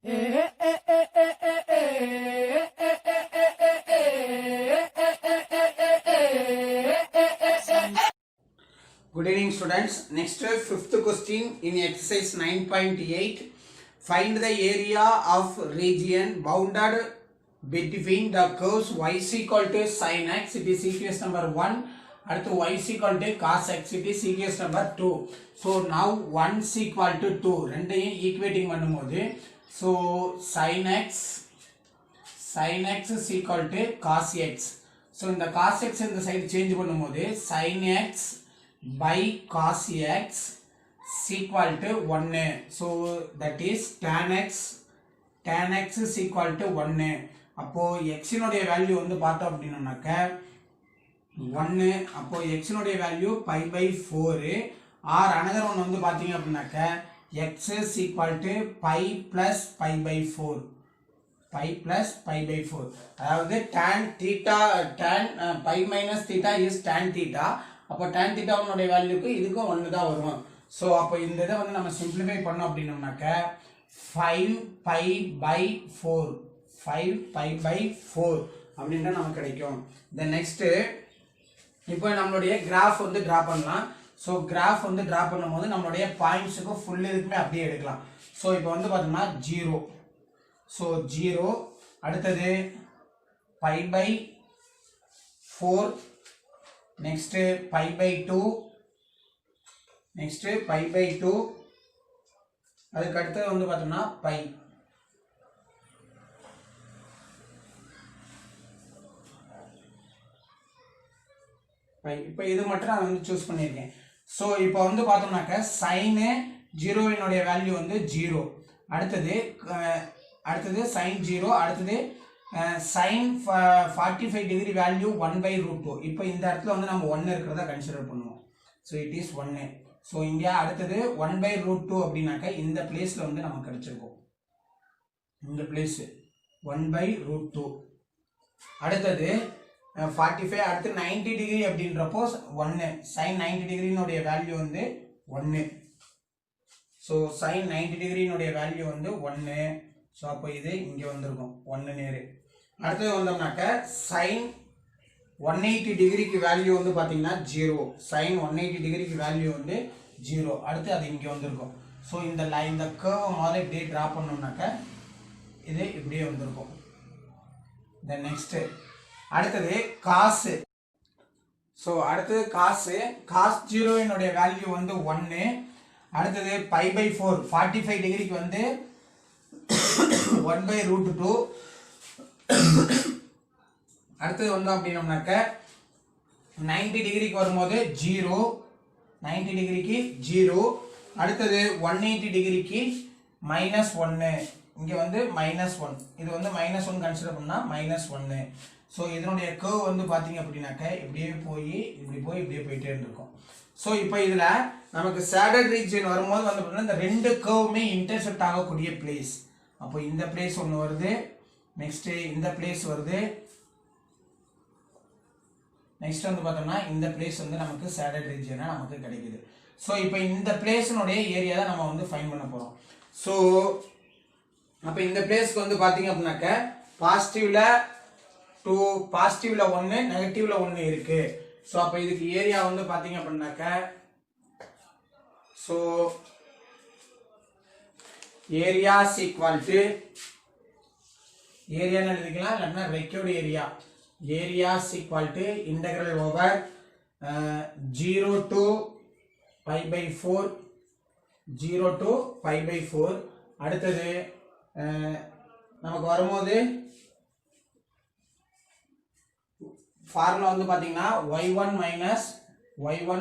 Good evening students. Next fifth question in exercise 9.8. Find the area of region bounded between the curves y is equal to sin x, it is equation number 1. அடுத்து y is equal to cos x, it is equation number 2. So now 1 is equal to 2. ரெண்டையும் equating பண்ணும்போது so sin x is equal to cos x. So இந்த cos x இந்த side change பண்ணும்போது sin x by cos x is equal to 1. So that is tan x is equal to 1. அப்போ x இனுடைய value வந்து பார்த்தோம் அப்படின்னாக்க 1. அப்போ x இனுடைய value pi by 4 or another one வந்து பார்த்தீங்க அப்படின்னாக்க x is equal to pi plus pi by 4. pi plus pi by 4. அதாவது tan theta tan pi minus theta is tan theta. அப்போ tan theta உன்னுடைய வேல்யூக்கு இதுக்கும் 1 தான் வரும். ஸோ அப்போ இந்த இதை வந்து நம்ம சிம்பிளிஃபை பண்ணோம் அப்படின்னோம்னாக்க 5 pi by 4 அப்படின்ற நமக்கு கிடைக்கும். தென் நெக்ஸ்ட் இப்போ நம்மளுடைய கிராஃப் வந்து டிரா பண்ணலாம். ஸோ கிராஃப் வந்து டிரா பண்ணும்போது நம்மளுடைய பாயிண்ட்ஸுக்கு ஃபுல் இதுக்குமே அப்படியே எடுக்கலாம். ஸோ இப்போ வந்து பார்த்தோம்னா 0. ஸோ 0 அடுத்தது pi by 4, next pi by 2, next pi by 2, அதுக்கு அடுத்தது வந்து பார்த்தோம்னா pi. இப்போ இது மட்டும் நான் வந்து சூஸ் பண்ணியிருக்கேன். ஸோ இப்போ வந்து பார்த்தோம்னாக்க sin 0 இனுடைய வேல்யூ வந்து 0. அடுத்தது sin 0, அடுத்தது sin 45 டிகிரி வேல்யூ 1/√2. இப்போ இந்த இடத்துல வந்து நம்ம 1 இருக்கிறதா கன்சிடர் பண்ணுவோம். So it is 1. ஸோ இங்கே அடுத்தது 1/√2 அப்படின்னாக்க இந்த பிளேஸில் வந்து நமக்கு கிடைச்சிருக்கும். இந்த பிளேஸ் 1/√2. அடுத்தது 45, அடுத்து 90 டிகிரி அப்படின்றப்போ 1. sin 90 டிகிரினுடைய வேல்யூ வந்து 1. ஸோ sin 90 டிகிரினுடைய வேல்யூ வந்து 1. ஸோ அப்போ இது இங்கே வந்திருக்கும் 1 நேரு. அடுத்தது வந்தோம்னாக்க sin 180 டிகிரிக்கு வேல்யூ வந்து பார்த்தீங்கன்னா 0. sin 180 டிகிரிக்கு வேல்யூ வந்து 0. அடுத்து அது இங்கே வந்திருக்கும். ஸோ இந்த இந்த கர்வை முதல்ல இப்படியே ட்ரா பண்ணோம்னாக்க இது இப்படியே வந்திருக்கும். தென் நெக்ஸ்ட் அடுத்தது காசு. ஸோ அடுத்தது காஸ் 0 இனுடைய வேல்யூ வந்து 1. அடுத்தது pi by 4 45 டிகிரிக்கு வந்து 1/√2. அடுத்தது வந்தோம் அப்படின்னோம்னாக்க 90 டிகிரிக்கு வரும்போது 0. 90 டிகிரிக்கு 0. அடுத்தது 180 டிகிரிக்கு -1. இங்கே வந்து -1. இது வந்து -1 கன்சிடர் பண்ணால் -1. ஸோ இதனுடைய கர்வ் வந்து பார்த்தீங்க அப்படின்னாக்க இப்படியே போய் இப்படியே போயிட்டே இருந்திருக்கும். ஸோ இப்போ இதில் நமக்கு சேடட் ரீஜன் வரும்போது வந்து பார்த்தீங்கன்னா இந்த ரெண்டு கர்வுமே இன்டர்செக்ட் ஆகக்கூடிய பிளேஸ். அப்போ இந்த பிளேஸ் ஒன்று வருது, நெக்ஸ்ட் இந்த பிளேஸ் வருது, நெக்ஸ்ட் வந்து பார்த்தோம்னா இந்த பிளேஸ் வந்து நமக்கு சேடட் ரீஜனாக நமக்கு கிடைக்குது. ஸோ இப்போ இந்த பிளேஸினுடைய ஏரியா தான் நம்ம வந்து ஃபைண்ட் பண்ண போகிறோம். ஸோ அப்போ இந்த பிளேஸ்க்கு வந்து பார்த்தீங்க அப்படின்னாக்க பாசிட்டிவ்ல 1, நெகட்டிவ்ல 1 இருக்கு. ஸோ அப்போ இதுக்கு ஏரியா வந்து பார்த்தீங்க அப்படின்னாக்க so area is equal to ஏரியான்னு எழுதிக்கலாம், இல்லைன்னா required area. Area is equal to integral over 0 to pi by 4, 0 to pi by 4. அடுத்தது நமக்கு வரும்போது ஃபார்முலா வந்து பார்த்தீங்கன்னா y1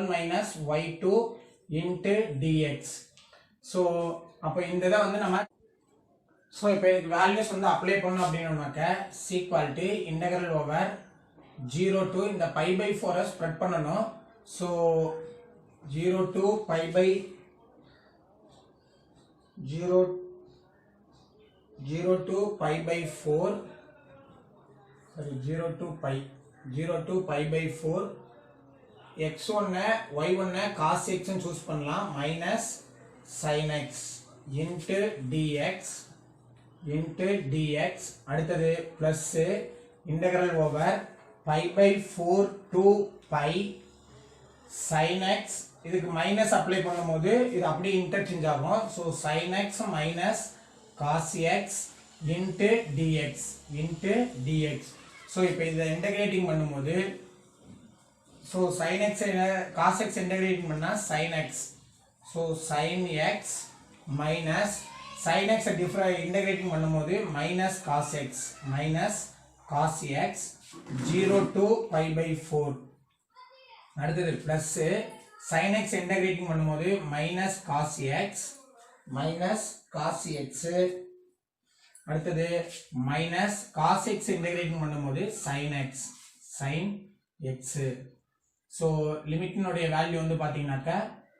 minus y2 into dx. So அப்போ இந்த இதை வந்து நம்ம ஸோ இப்போ இதுக்கு வேல்யூஸ் வந்து அப்ளை பண்ணோம் அப்படின்னாக்க equal to integral over 0 to இந்த pi by 4 ஸ்ப்ரெட் பண்ணணும். So 0 to pi by 0 to pi by 4, sorry 0 to pi by 4. x1 y1 cos x ன்னு சூஸ் பண்ணலாம், minus sin x into dx. into dx அடுத்தது plus integral over pi by 4 to pi sin x இதுக்கு minus apply பண்ணும்போது இது அப்படியே interchange ஆகும் so sin x minus cos x into dx so இப்போ இத இன்டகிரேட்டிங் பண்ணும்போது so sin x cos x integrating பண்ணா sin x so sin x minus sin x integrating பண்ணும்போது minus cos x 0 to pi by 4 அடுத்தது plus sin x integrating பண்ணும்போது minus cos x அடுத்தது minus cos x integrating பண்ணும்போது sin x so லிமிட்டினுடைய value வந்து பாத்தீங்கன்னாக்க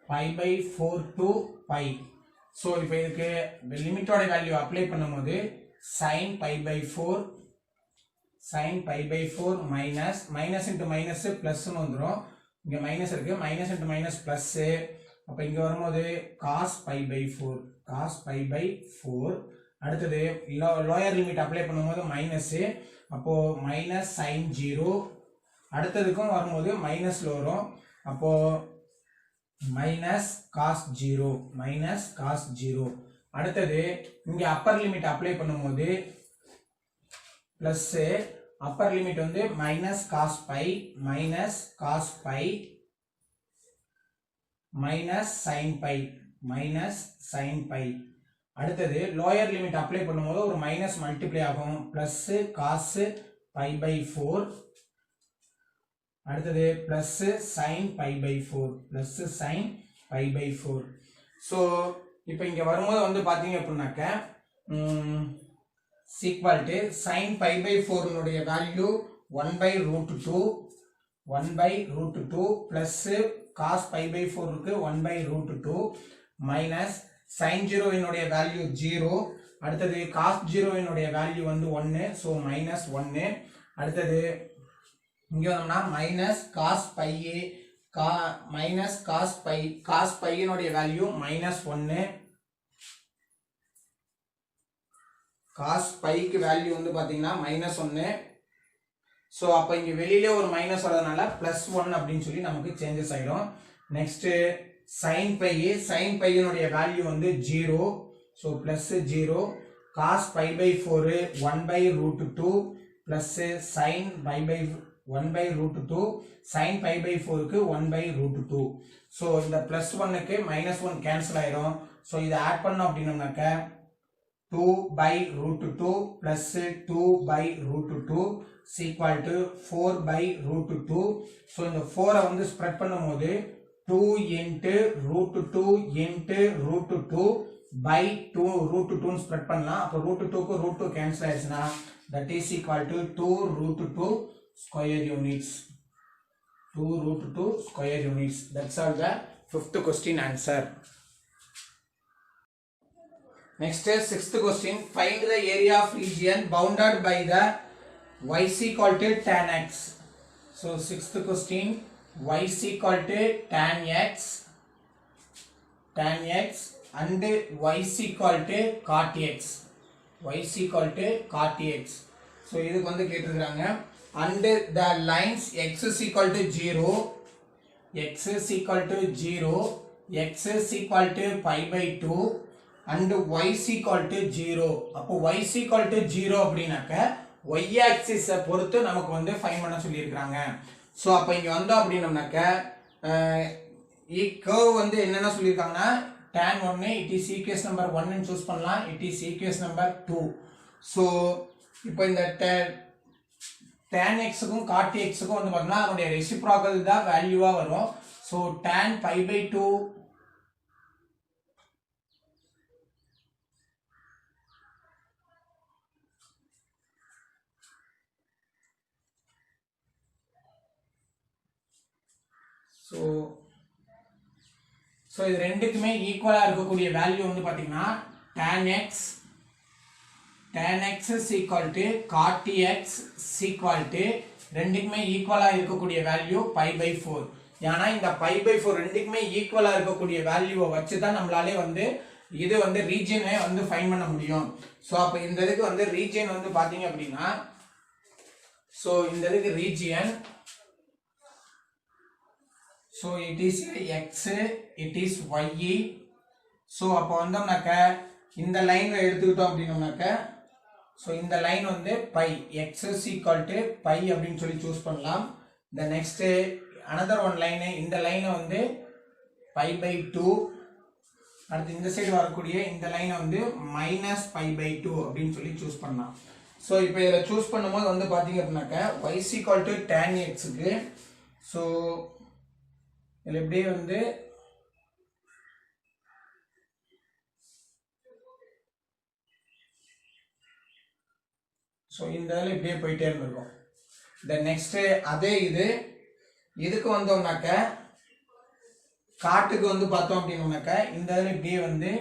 pi by 4 to pi so இப்போ இதுக்கு லிமிட்டோட value apply பண்ணும்போது sin pi by 4 minus into minus plus னு வந்துரும் இங்க மைனஸ் இருக்கு minus into minus plus அப்ப இங்க வரும்போது cos pi by 4 அடுத்தது லோயர் லிமிட் அப்ளை பண்ணும்போது மைனஸ் அப்போ minus sin 0 அடுத்ததுக்கும் வரும்போது மைனஸ்ல வரும் அப்போ minus cos 0 அடுத்தது இங்க அப்பர் லிமிட் அப்ளை பண்ணும்போது பிளஸ் அப்பர் லிமிட் வந்து minus cos pi minus sin pi அடுத்தது லோயர் லிமிட் அப்ளை பண்ணும்போது ஒரு மைனஸ் மல்டிப்ளை ஆகும் பிளஸ் cos pi by 4 அடுத்தது plus sin pi by 4 so இப்போ இங்க வரும்போது வந்து பாத்தீங்க அப்படினாக்க equal to sin pi by 4 னுடைய value 1 by root 2 plus cos pi by 4 க்கு 1 by root 2 minus sin 0 னுடைய value 0 அடுத்தது cos 0 னுடைய வேல்யூ வந்து 1 so minus 1 அடுத்தது இங்க வந்தோம்னா minus cos pi னுடைய வேல்யூ minus 1 cos pi க்கு வேல்யூ வந்து பாத்தீங்கன்னா minus 1 சோ அப்ப இங்க வெளியில ஒரு மைனஸ் வரதுனால +1 அப்படினு சொல்லி நமக்கு चेंजेस ஆயிடும் நெக்ஸ்ட் sin pi னுடைய வேல்யூ வந்து 0 so +0 cos pi by 4 1 by root 2 plus sin pi by 1 by root 2 sin pi by 4 க்கு 1 by root 2 சோ இந்த +1 க்கு -1 கேன்சல் ஆயிடும் சோ இத ஆட் பண்ணோம் அப்படினாக்க 2 by root 2 plus 2 by root 2 is equal to 4 by root 2 so இந்த 4 வந்து spread பண்ணும்போது 2 into root 2 into root 2 by 2 root 2 spread பண்ணலாம் அப்ப root 2 க்கு root 2 கேன்சல் ஆயிடுச்சுனா that is equal to 2 root 2 square units 2 root 2 square units that's all the fifth question answer. Next is sixth question. Find the area of region bounded by the y is equal to tan x. So sixth question, y is equal to tan x and y is equal to cot x. Y is equal to cot x. So இதுக்கு வந்து கேட்டிருக்காங்க and the lines x is equal to 0, x is equal to pi by 2 and y is equal to 0 அப்போ y is equal to 0 அப்படினாக்க y axis பொறுத்து நமக்கு வந்து find பண்ண சொல்லி இருக்காங்க சோ அப்ப இங்க வந்தோம் அப்படினோம்னாக்க curve வந்து என்னென்ன சொல்லி இருக்காங்கன்னா tan 1 it is equation number 1 ன்னு சூஸ் பண்ணலாம் it is equation number 2 so இப்போ இந்த tan x க்கும் cot x க்கும் வந்து பார்த்தா அதோட ரெசிப்ரோக்கல் தான் வேல்யூவா வரும் so tan pi by 2 so இது ரெண்டுக்குமே ஈக்குவலா இருக்கக்கூடிய வேல்யூ வந்து பாத்தீங்கன்னா tan x is equal to cot x is equal to ரெண்டுக்குமே ஈக்குவலா இருக்கக்கூடிய வேல்யூ pi by 4 ஏனா இந்த pi by 4 ரெண்டுக்குமே ஈக்குவலா இருக்கக்கூடிய வேல்யூவை வச்சு தான் நம்மளாலே வந்து இது வந்து ரீஜியனை வந்து ஃபைண்ட் பண்ண முடியும். ஸோ அப்போ இந்த இதுக்கு வந்து ரீஜியன் வந்து பார்த்தீங்க அப்படின்னா, ஸோ இந்த இதுக்கு region, so it is X, it is Y. So அப்போ வந்தோம்னாக்க இந்த லைன் எடுத்துக்கிட்டோம் அப்படின்னோம்னாக்க, ஸோ இந்த லைன் வந்து pi, X is equal to pi அப்படின்னு சொல்லி சூஸ் பண்ணலாம். இந்த நெக்ஸ்ட் அனதர் ஒன் லைனு, இந்த லைனை வந்து பை பை 2. அடுத்து இந்த சைடு வரக்கூடிய இந்த லைனை வந்து மைனஸ் பை பை 2 அப்படின்னு சொல்லி சூஸ் பண்ணலாம். ஸோ இப்போ இதில் சூஸ் பண்ணும்போது வந்து பார்த்தீங்க அப்படின்னாக்க y is equal to tan xக்கு, ஸோ இதில் எப்படியே வந்து ஸோ இந்த இதில் இப்படியே போயிட்டே இருந்திருக்கும். தென் நெக்ஸ்ட் அதே இதுக்கு வந்தோம்னாக்க, காட்டுக்கு வந்து பார்த்தோம் அப்படின்னோம்னாக்க இந்த இதில் இப்படியே வந்து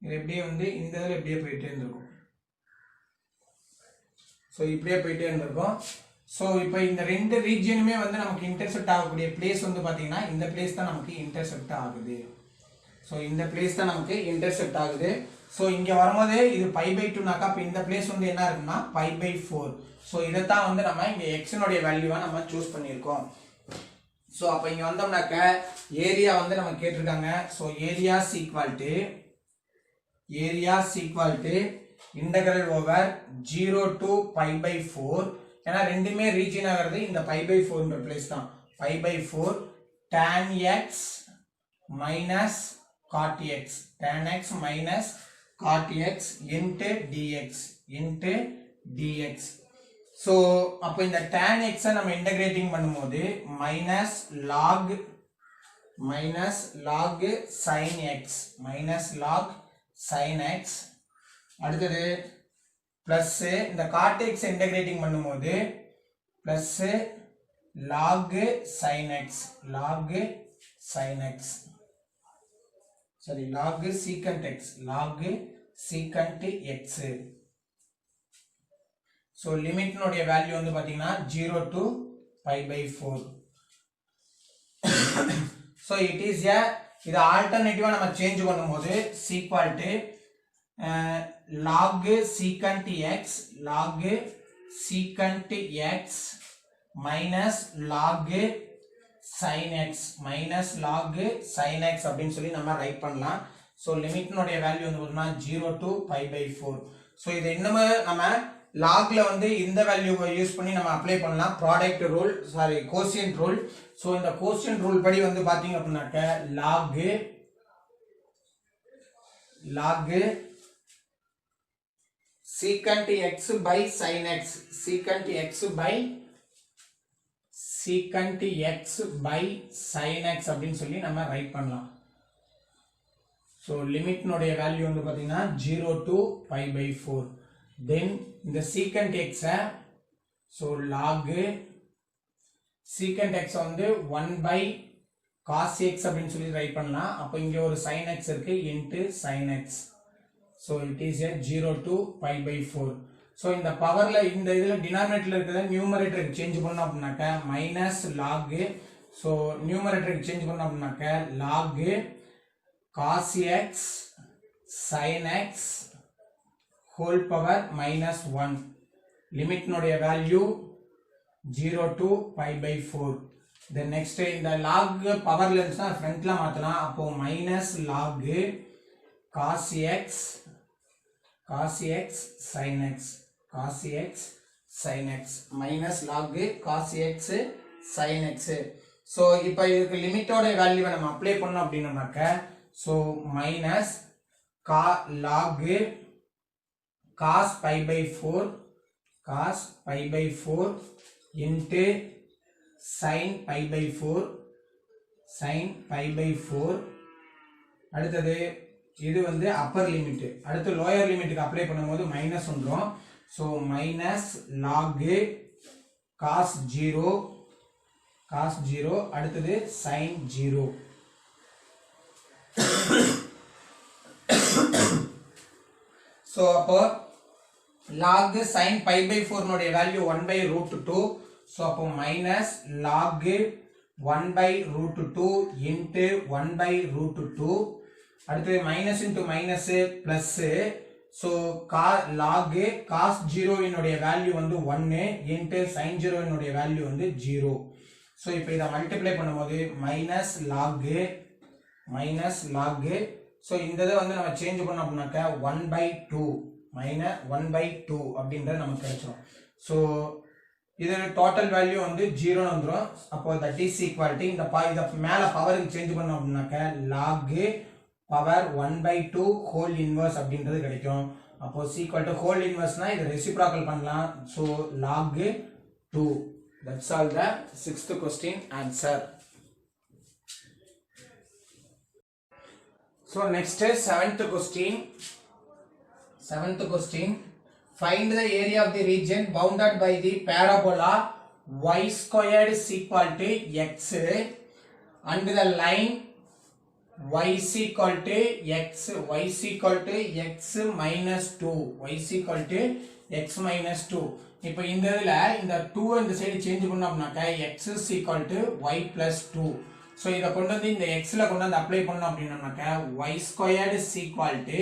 இது எப்படியே வந்து இந்த இதில் இப்படியே போயிட்டே இருந்திருக்கும். ஸோ இப்படியே போயிட்டே இருந்திருக்கும். ஸோ இப்போ இந்த ரெண்டு ரீஜியனுமே வந்து நமக்கு இன்டர்செக்ட் ஆகக்கூடிய பிளேஸ் வந்து பார்த்தீங்கன்னா இந்த பிளேஸ் தான் நமக்கு இன்டர்செக்ட் ஆகுது. ஸோ இந்த பிளேஸ் தான் நமக்கு இன்டர்செக்ட் ஆகுது. ஸோ இங்கே வரும்போது இது பை பை 2நாக்கா, இப்போ இந்த பிளேஸ் வந்து என்ன இருக்குன்னா பை பை 4. ஸோ இதைத்தான் வந்து நம்ம இங்கே எக்ஸினுடைய வேல்யூவாக நம்ம சூஸ் பண்ணியிருக்கோம். ஸோ அப்போ இங்கே வந்தோம்னாக்க ஏரியா வந்து நம்ம கேட்டிருக்காங்க. So area equal to integral over 0 to pi by 4. ஏன்னா ரெண்டுமே ரீஜியன் ஆகிறது இந்த பை பை 4 பிளேஸ் தான். Pi by 4 tan x minus cot x, tan x minus cot x into dx. So அப்போ இந்த tan x நம்ம இன்டகிரேட்டிங் பண்ணும்போது minus log sin x, அடுத்தது பிளஸ் இந்த cot x இன்டகிரேட்டிங் பண்ணும்போது பிளஸ் log sin x, சரி log secant x. So லிமிட்னுடைய value வந்து பார்த்தீங்கன்னா 0 to pi by 4. So it is இது ஆல்டர்னேட்டிவாக நம்ம சேஞ்ச் பண்ணும்போது equal to log secant x minus log sin x அப்படின்னு சொல்லி நம்ம ரைட் பண்ணலாம். ஸோ லிமிட்னுடைய வேல்யூ வந்து பார்த்தீங்கன்னா 0 to பை பை 4. ஸோ இது இன்னுமே நம்ம லாக்ல வந்து இந்த வேல்யூவை யூஸ் பண்ணி நம்ம அப்ளை பண்ணலாம். Product rule, sorry quotient rule. So இந்த கோஷியன்ட் ரூல் படி வந்து பார்த்தீங்க அப்படின்னாக்க log secant x by sin x, secant x by sin x அப்படின்னு சொல்லி நம்ம ரைட் பண்ணலாம். ஸோ லிமிட்னுடைய வேல்யூ வந்து பார்த்தீங்கன்னா 0 to பை பை 4. தென் இந்த secant x, so log secant x வந்து 1 by cos x அப்படின்னு சொல்லி ரைட் பண்ணலாம். அப்போ இங்கே ஒரு sin x இருக்கு into sin x. So it is 0 to pi by 4. So இந்த பவர்ல இந்த இதில் டினாமினேட்டர்ல இருக்கிறத நியூமரேட்டருக்கு சேஞ்ச் பண்ணோம் அப்படின்னாக்க மைனஸ் log, ஸோ நியூமரேட்டருக்கு சேஞ்ச் பண்ணோம் அப்படின்னாக்க log cos x sin x whole power minus 1. லிமிட்னுடைய value 0 to pi by 4. Then next இந்த log பவர்ல இருந்துச்சுன்னா ஃப்ரண்ட்ல மாற்றலாம். அப்போ minus log cos x sin x minus log cos x sin x. So இப்போ இதுக்கு லிமிட்டோட வேல்யூவை நம்ம அப்ளை பண்ணோம் அப்படின்னோம்னாக்க, so minus log cos pi by 4 into sin pi by 4. அடுத்தது இது வந்து அப்பர் லிமிட். அடுத்து லோயர் லிமிட்டுக்கு அப்ளை பண்ணும்போது மைனஸ் வந்துடும். ஸோ மைனஸ் log cos 0, அடுத்தது sin 0. ஸோ அப்போ log sin பை பை 4 நோடைய வேல்யூ 1 by root 2. ஸோ அப்போ minus log 1 by root 2 into 1 by root 2. அடுத்து minus into minus plus. So log cos 0 இனுடைய value வந்து 1 into sin 0 இனுடைய value வந்து 0. So இப்போ இதை மல்டிப்ளை பண்ணும்போது மைனஸ் log. ஸோ இந்த இதை வந்து நம்ம சேஞ்ச் பண்ணோம் அப்படின்னாக்க 1/2 மைனஸ் 1/2 அப்படின்றது நமக்கு கிடைச்சிடும். ஸோ இது டோட்டல் வேல்யூ வந்து 0 வந்துடும். அப்போ தட் இஸ் ஈக்குவாலிட்டி இந்த இதை மேலே பவருக்கு சேஞ்ச் பண்ணோம் அப்படின்னாக்க log பவர் 1/2 ஹோல் இன்வர்ஸ் அப்படின்றது கிடைக்கும். அப்போ ஈக்குவல் டு ஹோல் இன்வர்ஸ்னா இது ரெசிப்ரோக்கல் பண்ணலாம். So log 2. That's all the 6th question answer. So next is 7th question. Find the area of the region bounded by the parabola y squared is equal to x and the line y is equal to x minus 2. y is equal to x minus 2. இப்போ இந்த இதுல இந்த 2 இந்த side change பண்ணோம்னாக்க x is equal to y plus 2. So இதை கொண்டு வந்து இந்த எக்ஸ்ல கொண்டு வந்து அப்ளை பண்ணோம் அப்படின்னோம்னாக்க y squared is equal to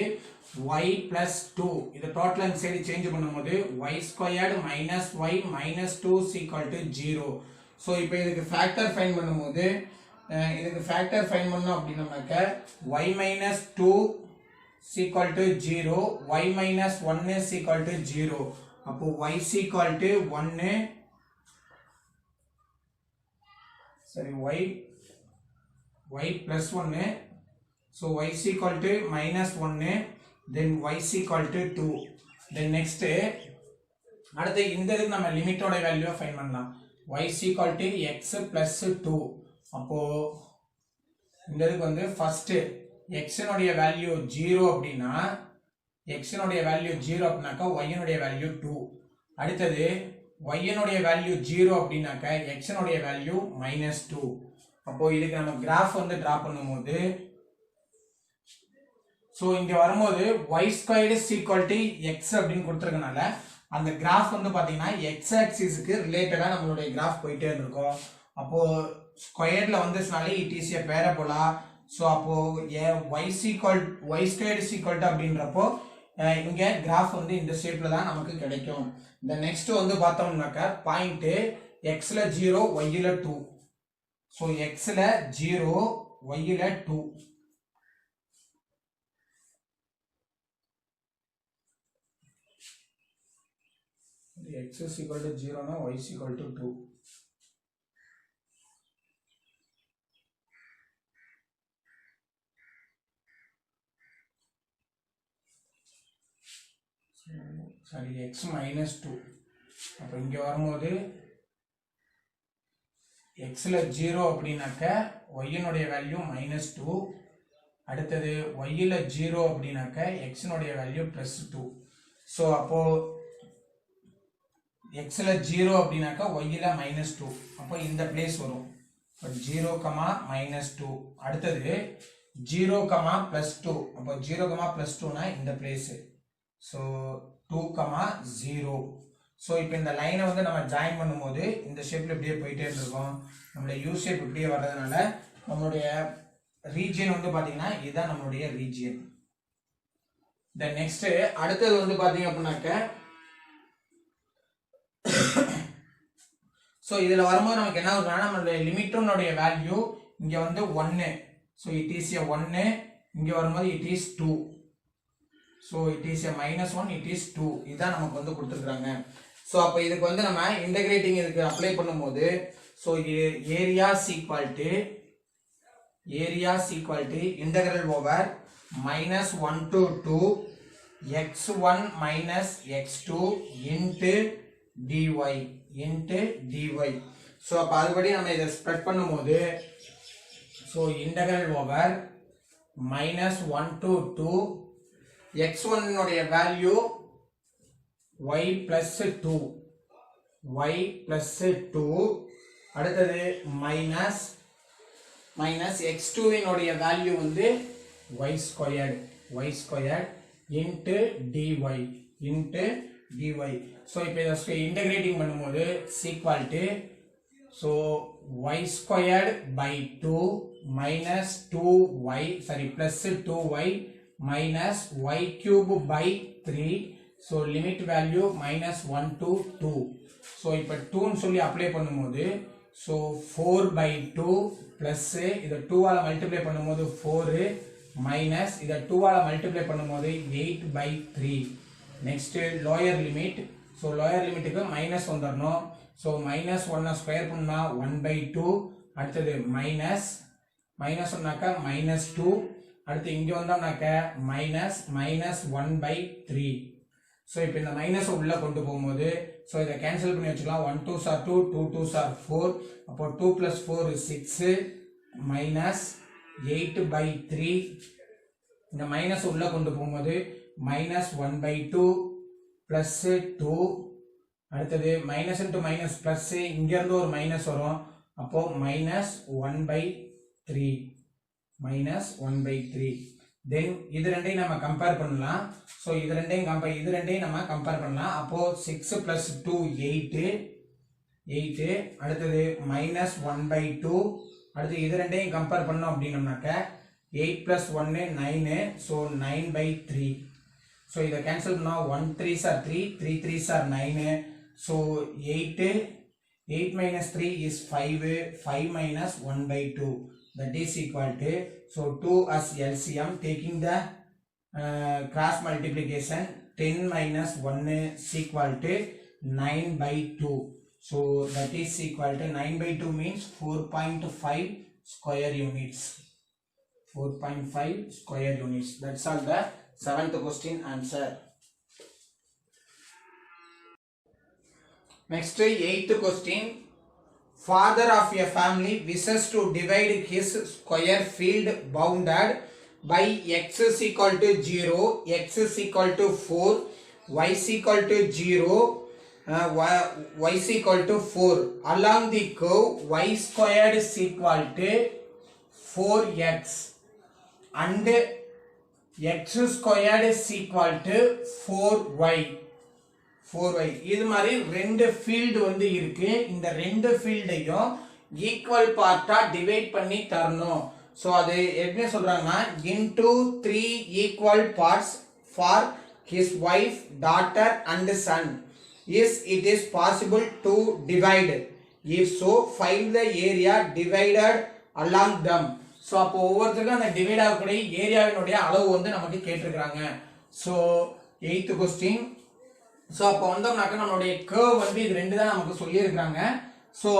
y plus 2. இது டோட்டல் இந்த சைடு சேஞ்ச் பண்ணும்போது y squared minus y minus 2 is equal to 0. So இப்போ இதுக்கு ஃபேக்டர் ஃபைண்ட் பண்ணும்போது பண்ணோம் அப்படின்னோம்னாக்க y minus 2 is equal to 0, y minus 1 is equal to 0. அப்போ y is equal to 1, sorry y plus 1, so y is equal to minus 1, then y is equal to 2. then next அடுத்து இந்த இதுக்கு நம்ம லிமிட்டோட வேல்யூவை find பண்ணலாம். y is equal to x plus 2. அப்போ இந்த இதுக்கு வந்து ஃபர்ஸ்ட் x னுடைய வேல்யூ 0 அப்படின்னா x னுடைய வேல்யூ 0 அப்படினாக்க y னுடைய வேல்யூ 2. அடுத்து y னுடைய வேல்யூ 0 அப்படினாக்க x னுடைய வேல்யூ -2. அப்போ இதுக்கு நம்ம கிராஃப் வந்து டிரா பண்ணும்போது சோ இங்க வரும்போது y squared is equal to x அப்படினு கொடுத்திருக்கனால அந்த கிராஃப் வந்து பாத்தீங்கன்னா x ஆக்சிஸ்க்கு ரிலேட்டடா நம்மளுடைய கிராஃப் போயிட்டே இருக்கும். அப்போ ஸ்கொயர்ல வந்துச்சுனாலே it is a parabola. So அப்போ y squared is equal to அப்படின்றப்போ இங்க கிராஃப் வந்து இந்த ஷேப்ல தான் நமக்கு கிடைக்கும். இந்த நெக்ஸ்ட் வந்து பார்த்தோம்னாக்க பாயிண்ட் x ல 0 y ல 2. சோ x ல 0 y ல 2. x is equal to 0 na y is equal to 2. sorry x minus 2. அப்ப இங்க வரும்போது x ல 0 அப்படினாக்க y னுடைய வேல்யூ -2. அடுத்து y ல 0 அப்படினாக்க x னுடைய வேல்யூ +2. சோ அப்போ x ல 0 அப்படினாக்க y ல -2. அப்போ இந்த பிளேஸ் வரும். 0, -2. அடுத்து 0, +2. அப்போ 0, +2 னா இந்த பிளேஸ். சோ 2, 0. சோ இப்போ இந்த லைனை வந்து நம்ம ஜாயின் பண்ணும்போது இந்த ஷேப்ல இப்படியே போயிட்டே இருக்கும். நம்மளுடைய யூ ஷேப் இப்படியே வர்றதுனால நம்மளுடைய ரீஜியன் வந்து பாத்தீங்கன்னா இதுதான் நம்மளுடைய ரீஜியன். தென் நெக்ஸ்ட் அடுத்தது வந்து பாத்தீங்க அப்படின்னாக்க சோ இதுல வரும்போது நமக்கு என்ன ஆகுதுன்னா நம்மளுடைய லிமிட்டோனுடைய வேல்யூ இங்க வந்து 1. So it is a 1. இங்க வரும்போது it is 2. So it is a -1, it is 2. இதான் நமக்கு வந்து கொடுத்திருக்காங்க. சோ அப்ப இதுக்கு வந்து நம்ம இன்டகிரேட்டிங் இதுக்கு அப்ளை பண்ணும்போது so area is equal to integral over -1 to 2 x1 minus x2 into dy. So அப்ப அதுபடி நம்ம இத ஸ்ப்ரெட் பண்ணும்போது so integral over -1 to 2 x1 உடைய வேல்யூ y plus 2 அடுத்தது minus x2 இனுடைய வேல்யூ வந்து y squared into dy. So இப்போ இத இன்டகிரேட்டிங் பண்ணும்போது equal to so y squared by 2 minus 2y sorry plus 2y minus y cube by 3. So limit value minus 1 to 2. So இப்போ 2 ன்னு சொல்லி apply பண்ணும்போது so 4 by 2 plus இதை 2 ஆல multiply பண்ணும்போது 4 minus இதை 2 ஆல மல்டிப்ளை பண்ணும்போது 8 by 3. Next lower limit. So lower limit க்கு minus வந்துடணும். So minus 1 ஸ்கொயர் பண்ணா 1 by 2. அடுத்தது minus ஒன்னாக்கா minus 2. அடுத்து இங்க வந்தோம்னாக்க minus 1 by 3. So இப்போ இந்த மைனஸ் உள்ள கொண்டு போகும்போது so இதை கேன்சல் பண்ணி வச்சுக்கலாம். 1 2s are 2, 2 2s are 4. அப்போ 2 plus 4 is 6 minus 8 by 3. இந்த மைனஸ் உள்ள கொண்டு போகும்போது minus 1 by 2 plus 2. அடுத்தது மைனஸ் இன்டு மைனஸ் பிளஸ் இங்க இருந்து ஒரு மைனஸ் வரும். அப்போ minus 1 by 3 minus 1 by 3. then இது ரெண்டையும் நம்ம கம்பேர் பண்ணலாம். சோ இது ரெண்டையும் நம்ம கம்பேர் பண்ணலாம். அப்போ 6 plus 2 8. அடுத்தது minus 1 by 2. அடுத்து இது ரெண்டையும் கம்பேர் பண்ணோம் அப்படின்னம்னாக்க 8 plus 1 9. so 9 by 3. so இதை கேன்சல் பண்ணா 1 3s are 3, 3 3s are 9. so 8 minus 3 is 5, 5 minus 1 by 2. That is equal to, so 2 as LCM, taking the cross multiplication, 10 minus 1 is equal to 9 by 2. So that is equal to 9 by 2 means 4.5 square units. 4.5 square units. That's all the 7th question answer. Next 8th question. Father of a family wishes to divide his square field bounded by x is equal to 0, x is equal to 4, y is equal to 0, y is equal to 4. Along the curve y squared is equal to 4x and x squared is equal to 4y. 4y. இது மாதிரி ரெண்டு field வந்து இருக்கு. இந்த ரெண்டு ஃபீல்டையும் equal பார்ட்டா divide பண்ணி தரணும். So அது என்ன சொல்றாங்கன்னா into 3 equal parts for his wife, daughter and son. It is possible to divide. If so, find the area divided along them. So அப்போ ஒவ்வொருத்தருக்கும் அந்த டிவைட் ஆகக்கூடிய ஏரியாவினுடைய அளவு வந்து நமக்கு கேட்டிருக்காங்க. So 8th question. சோ அப்ப வந்தோம்னாக்க நம்மளுடைய கர்வ் வந்து இது ரெண்டு தான் நமக்கு சொல்லி இருக்காங்க. சோ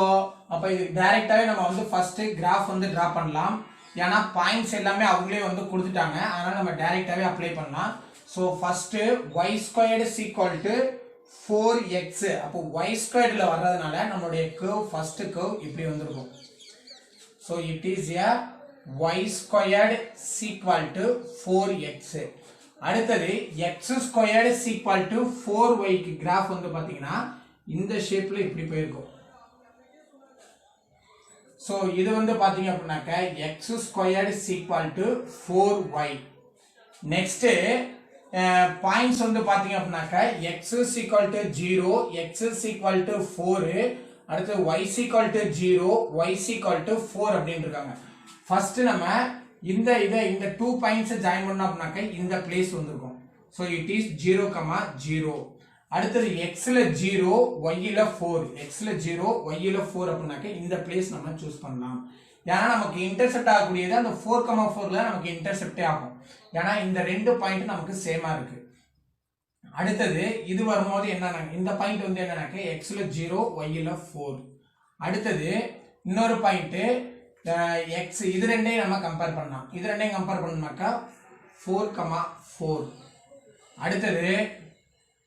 அப்ப இது டைரக்டாவே நம்ம வந்து ஃபர்ஸ்ட் கிராஃப் வந்து டிரா பண்ணலாம். ஏனா பாயிண்ட்ஸ் எல்லாமே அவங்களே வந்து கொடுத்துட்டாங்க. அதனால நம்ம டைரக்டாவே அப்ளை பண்ணலாம். So first y squared is equal to 4x. அப்போ y squared ல வர்றதுனால நம்மளுடைய கர்வ் ஃபர்ஸ்ட் கர்வ் இப்படி வந்திருக்கும். So it is a y squared is equal to 4x. அடுத்தது x squared is equal to 4y க்கு கிராஃப் வந்து பாத்தீங்கன்னா இந்த ஷேப்ல இப்படி போயிருக்கும். சோ இது வந்து பாத்தீங்க அப்படினாக்க x squared is equal to 4y. Next points வந்து பாத்தீங்க அப்படினாக்க x is equal to 0, x is equal to 4, அடுத்து y is equal to 0, y is equal to 4 அப்படினு இருக்காங்க. ஃபர்ஸ்ட் நம்ம இந்த 2 பாயிண்ட்ஸ் ஜாயின் பண்ணோம் அப்படினாக்க இந்த பிளேஸ் வந்திருக்கும். So it is 0, 0. அடுத்து x ல 0, y ல 4, x ல 0, y ல 4 அப்படினாக்க இந்த பிளேஸ் நம்ம சூஸ் பண்ணலாம். ஏன்னா நமக்கு இன்டர்செக்ட் ஆகக்கூடியது அந்த 4, 4ல நமக்கு இன்டர்செக்ட்டே ஆகும். ஏன்னா இந்த ரெண்டு பாயிண்ட் நமக்கு சேமா இருக்கு. அடுத்தது இது வரும்போது என்னன்னா இந்த பாயிண்ட் வந்து என்னன்னாக்க x ல 0, y ல 4. அடுத்தது இன்னொரு பாயிண்ட் x இது ரெண்டையும் நம்ம கம்பேர் பண்ணலாம். இது ரெண்டையும் கம்பேர் பண்ணோம்னாக்கா 4, 4. அடுத்தது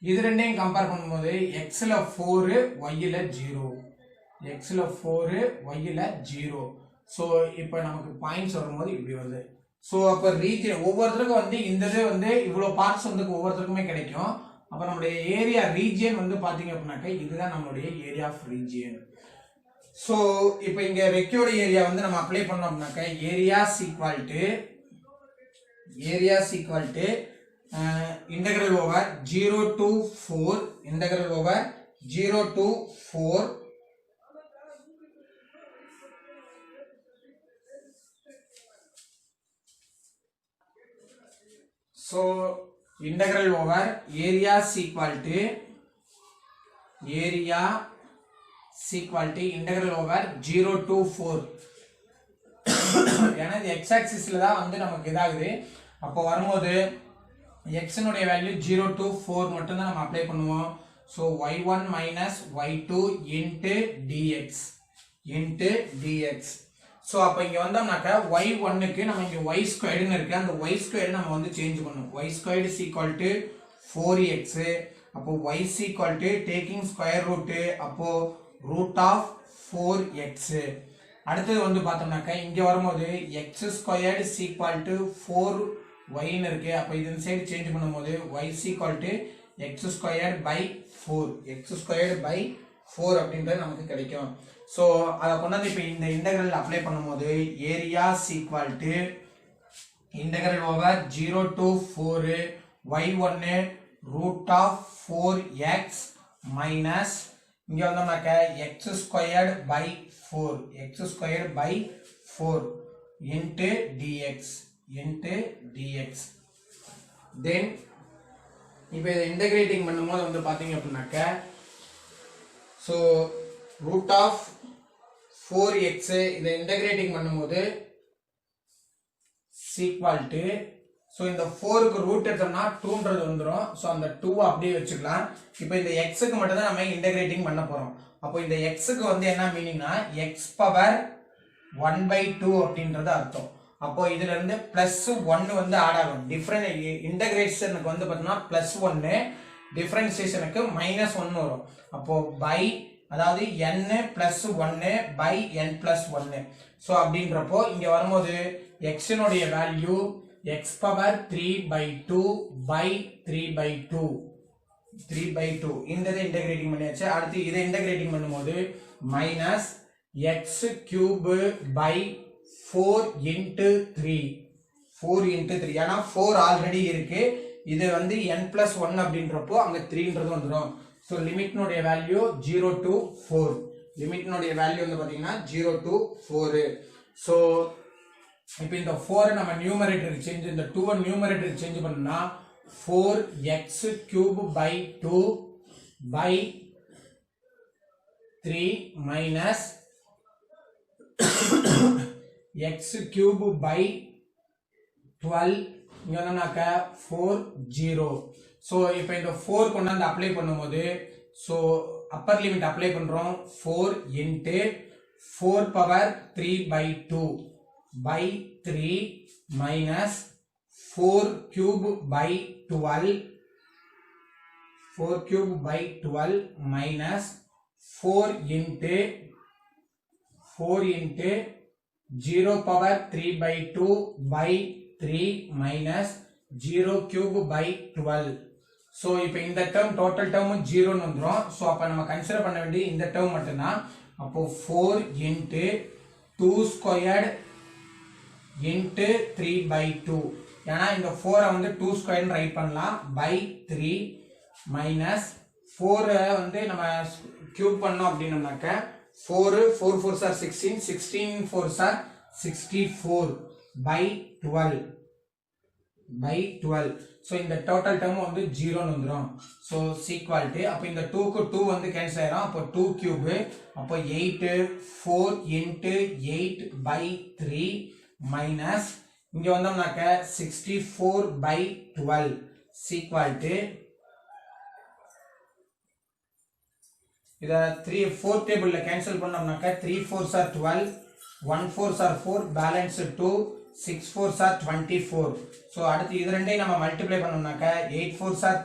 இது ரெண்டையும் கம்பேர் பண்ணும்போது x ல 4, y ல 0, x ல 4, y ல 0. சோ இப்போ நமக்கு பாயிண்ட்ஸ் வரும்போது இப்படி வருது. சோ அப்ப ரீஜியன் ஒவ்வொருத்தருக்கும் வந்து இந்த இது வந்து இவ்வளவு பார்ட்ஸ் வந்து ஒவ்வொருத்தருக்குமே கிடைக்கும். அப்ப நம்மளுடைய ஏரியா ரீஜியன் வந்து பாத்தீங்க அப்படின்னாக்க இதுதான் நம்மளுடைய ஏரியா ஆஃப் ரீஜியன். சோ இப்போ இங்க ரெக்யூர்ட் ஏரியா வந்து நம்ம அப்ளை பண்ணோம் அப்படின்னாக்க area equal to integral over 0 to 4 integral over 0 to 4 so integral over area is equal to integral over 0 to 4 ஏன்னா இது x axisல தான் வந்து நமக்கு இதாகுது அப்போ வரும்போது x னுடைய வேல்யூ 0 to 4 மட்டும் தான் நம்ம அப்ளை பண்ணுவோம் so y1 minus y2 into dx so அப்ப இங்க வந்தோம்னாக்க y1 க்கு நம்ம இங்க y squared னு இருக்கு அந்த y squared நம்ம வந்து சேஞ்ச் பண்ணுவோம் y squared is equal to 4x அப்போ y is equal to taking square root அப்போ root of 4x அடுத்து வந்து பார்த்தோம்னாக்க இங்க வரும்போது x squared is equal to 4y னு இருக்கு அப்ப இந்த சைடு சேஞ்ச் பண்ணும்போது y is equal to x squared by 4 அப்படின்றது நமக்கு கிடைக்கும் சோ அத கொண்டாந்து இப்ப இந்த இன்டெகிரல் அப்ளை பண்ணும்போது area is equal to integral over 0 to 4 y1 root of 4x minus இங்க வந்தோம்னாக்க x squared by 4 into dx then இப்போ இத இன்டகிரேட்டிங் பண்ணும்போது வந்து பாத்தீங்க அப்படினாக்க so root of 4x இத இன்டகிரேட்டிங் பண்ணும்போது equal to so இந்த 4 க்கு ரூட் எடுத்தோம்னா 2 ன்றது வந்துரும் so அந்த 2 அப்படியே வச்சுக்கலாம் இப்போ இந்த x க்கு மட்டும் தான் நம்ம இன்டகிரேட்டிங் பண்ண போறோம் அப்போ இந்த x க்கு வந்து என்ன மீனிங்னா x பவர் 1/2 அப்படின்றது அர்த்தம் அப்போ இதுல இருந்து +1 வந்து ஆட் ஆகும் டிஃபரண்ட் இன்டகிரேஷனுக்கு வந்து பார்த்தோம்னா +1 டிஃபரன்சியேஷனுக்கு -1 வரும் அப்போ பை அதாவது n + 1 by n + 1 சோ அப்படின்றப்போ இங்க வரும்போது x னுடைய வேல்யூ x பவர் 3/2 by 3/2 இந்த இன்டகிரேட்டிங் பண்ணியாச்சு அடுத்து இதை இன்டகிரேட்டிங் பண்ணும்போது -x cube by 4 into 3 ஏன்னா 4 ஆல்ரெடி இருக்கு இது வந்து n + 1 அப்படின்றப்போ அங்க 3 ன்றது வந்துரும் சோ லிமிட் னுடைய வேல்யூ 0 to 4 லிமிட் னுடைய வேல்யூ வந்து பாத்தீங்கன்னா 0 to 4 சோ இப்போ இந்த 4 நம்ம நியூமரேட்டருக்கு சேஞ்ச் இந்த 2 நியூமரேட்டருக்கு சேஞ்ச் பண்ணா 4x cube by 2 by 3 minus x cube by 12 இங்க என்னன்னாக்க 40 சோ இப்போ இந்த 4 கொண்டாந்து அப்ளை பண்ணும்போது சோ அப்பர் லிமிட் அப்ளை பண்றோம் 4 into 4 power 3/2 by 3 minus 4 cube by 12 minus 4 into 0 power 3/2 by 3 minus 0 cube by 12 so இப்போ இந்த term total term 0 ன்னு வந்துரும் சோ அப்ப நம்ம கன்சிடர் பண்ண வேண்டிய இந்த term மட்டும் தான் அப்போ 4 into 2 squared into 3/2 ஏனா இந்த 4 வந்து 2 squared ன்னு ரைட் பண்ணலாம் by 3 minus 4 வந்து நம்ம கியூப் பண்ணோம் அப்படினாக்க 4 4 4s are 16 16 4s are 64 by 12 so இந்த டோட்டல் டேர்ம் வந்து 0 ன்னு வந்துரும் so equal to அப்ப இந்த 2 க்கு 2 வந்து கேன்சல் ஆயிரும் அப்ப 2 கியூப் அப்ப 8 4 into 8 by 3 minus இங்க வந்தோம்னாக்க 64 by 12 equal to இத 3 4 டேபிள்ல கேன்சல் பண்ணோம்னாக்க 3 4s are 12 1 4s are 4 balance 2 6 4s are 24 so அடுத்து இது ரெண்டையும் நம்ம multiply பண்ணோம்னாக்க 8 4s are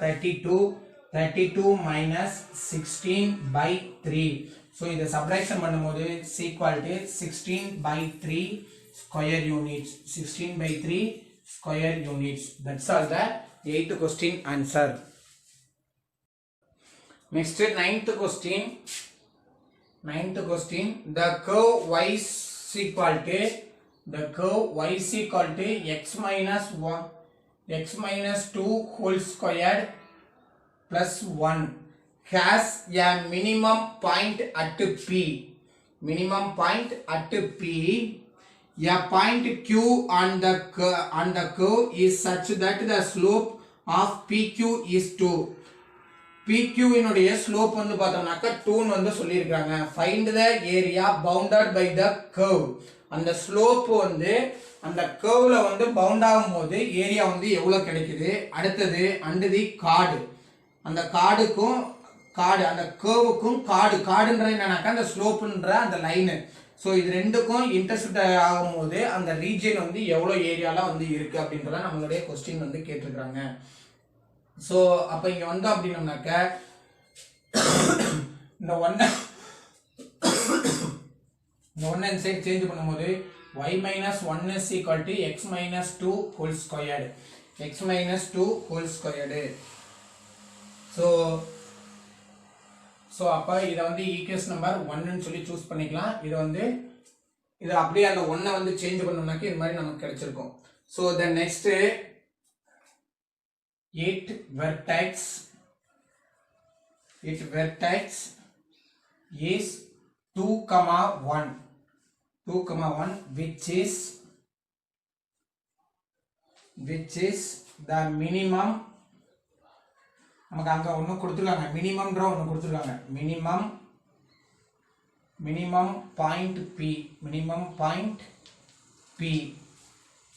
32 minus 16 by 3 so இத சப்ட்ராக்ஷன் பண்ணும்போது equal to 16 by 3 square units 16 by 3 square units that's all the 8th question answer. Next, ninth question. The curve y is equal to x minus 2 whole squared plus 1 has a minimum point at P. a point Q on the curve is such that the slope of PQ is 2. PQ இனுடைய slope வந்து பார்த்தோம்னாக்க 2 ன்னு வந்து சொல்லியிருக்காங்க. Find the area bounded by the curve. அந்த slope வந்து அந்த கர்வ்ல வந்து bound ஆகும்போது ஏரியா வந்து எவ்வளவு கிடைக்குது. அடுத்தது அண்ட் தி கார்டு, அந்த கார்டுக்கும் கார்டு அந்த கர்வுக்கும் கார்டுன்றது என்னன்னாக்கா அந்த ஸ்லோப்ன்ற அந்த லைனு. ஸோ இது ரெண்டுக்கும் இன்டர்செக்ட் ஆகும்போது அந்த ரீஜன் வந்து எவ்வளோ ஏரியால வந்து இருக்கு அப்படின்றத நம்மளுடைய கொஸ்டின் வந்து கேட்டிருக்காங்க. ஸோ அப்போ இங்க வந்தோம் அப்படின்னோம்னாக்க இந்த ஒன்னை சைடு சேஞ்ச் பண்ணும்போது y minus 1 is equal to x minus 2 whole squared. x minus 2 whole squared. So அப்போ இதை வந்து ஈக்குவேஷன் நம்பர் 1ன்னு சொல்லி சூஸ் பண்ணிக்கலாம். இது அப்படியே அந்த 1 வந்து சேஞ்ச் பண்ணோம்னாக்க இது மாதிரி நமக்கு கிடைச்சிருக்கும். So the next 8 vertex is 2,1 which is the minimum. நமக்கு அங்க ஒன்னு கொடுத்துருக்காங்க, மினிமம்ன்ற ஒன்னு கொடுத்துருக்காங்க. Minimum point P.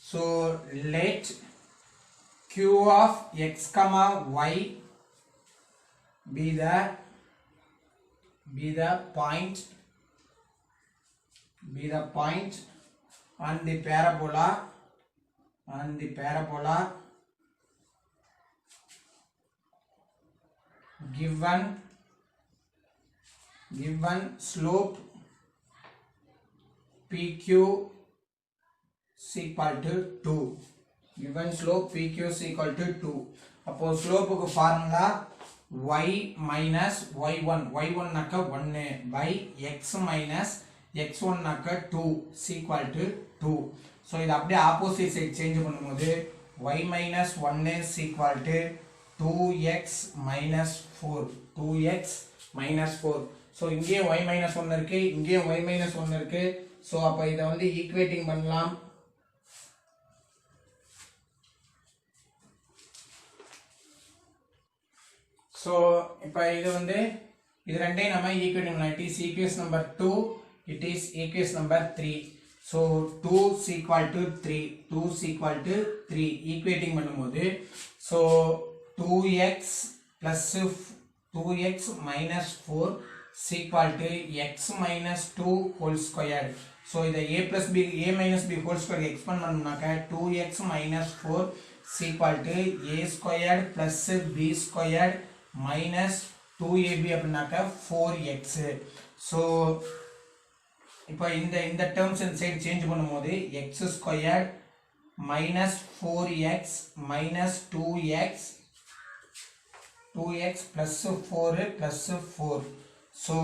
So let Q of x comma y be the point on the parabola given slope PQ is equal to 2. Given slope PQ is equal to 2. அப்போ ஸ்லோப்புக்கு formula y minus y1 நாக்க 1 by x minus x1 நாக்க 2 is equal to 2. So இது அப்படியே opposite side change பண்ணும்போது y minus 1 is equal to 2x minus 4. So இங்கே y minus 1 இருக்கு, இங்கே y minus 1 இருக்கு. ஸோ அப்போ இதை வந்து ஈக்குவேட்டிங் பண்ணலாம். ஸோ இப்போ இது ரெண்டையும் நம்ம ஈக்குவேட்டிங் பண்ணலாம். It is equation number 2, it is equation number 3. So 2 is equal to 3 equating பண்ணும்போது so 2x minus 4 is equal to x minus 2 whole squared. So இதை a minus b whole squared expand பண்ணோம்னாக்க 2x minus 4 is equal to a squared plus b squared minus 2ab அப்படின்னாக்க 4x. So இப்போ இந்த terms இந்த side change பண்ணும்போது x squared minus 4x minus 2x plus 4 plus 4. So